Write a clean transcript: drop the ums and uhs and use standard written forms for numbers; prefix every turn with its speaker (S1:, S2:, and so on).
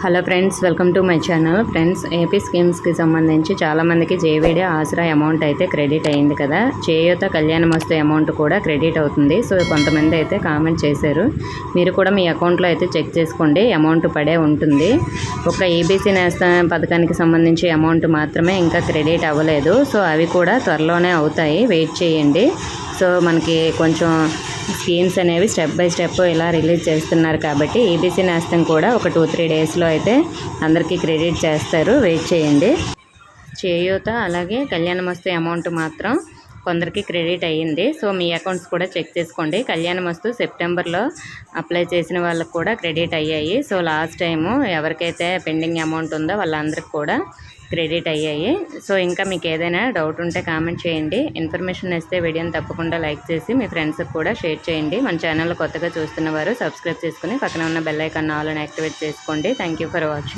S1: Hello friends, welcome to my channel. Friends, AP స్కీమ్స్కి సంబంధించి చాలామందికి జేవీడీ ఆసరా అమౌంట్ అయితే క్రెడిట్ అయింది కదా. చేయూత కళ్యాణమస్తు అమౌంట్ కూడా క్రెడిట్ అవుతుంది. సో కొంతమంది అయితే కామెంట్ చేశారు. మీరు కూడా మీ అకౌంట్లో అయితే చెక్ చేసుకోండి, అమౌంట్ పడే ఉంటుంది. ఒక ఈబీసీ నేస్తం పథకానికి సంబంధించి అమౌంట్ మాత్రమే ఇంకా క్రెడిట్ అవ్వలేదు. సో అవి కూడా త్వరలోనే అవుతాయి, వెయిట్ చేయండి. సో మనకి కొంచెం స్కీమ్స్ అనేవి స్టెప్ బై స్టెప్ ఇలా రిలీజ్ చేస్తున్నారు కాబట్టి ఈబీసీ నేస్తం కూడా ఒక 2-3 డేస్లో అయితే అందరికీ క్రెడిట్ చేస్తారు, వెయిట్ చేయండి. చేయూత అలాగే కళ్యాణమస్తు అమౌంట్ మాత్రం కొందరికి క్రెడిట్ అయ్యింది. సో మీ అకౌంట్స్ కూడా చెక్ చేసుకోండి. కళ్యాణమస్తు సెప్టెంబర్లో అప్లై చేసిన వాళ్ళకు కూడా క్రెడిట్ అయ్యాయి. సో లాస్ట్ టైము ఎవరికైతే పెండింగ్ అమౌంట్ ఉందో వాళ్ళందరికీ కూడా క్రెడిట్ అయ్యాయి. సో ఇంకా మీకు ఏదైనా డౌట్ ఉంటే కామెంట్ చేయండి. ఇన్ఫర్మేషన్ ఇస్తే వీడియోని తప్పకుండా లైక్ చేసి మీ ఫ్రెండ్స్కి కూడా షేర్ చేయండి. మన ఛానల్ కొత్తగా చూస్తున్న వారు సబ్స్క్రైబ్ చేసుకుని పక్కన ఉన్న బెల్ ఐకాన్ ఆల్ అని యాక్టివేట్ చేసుకోండి. Thank you for watching.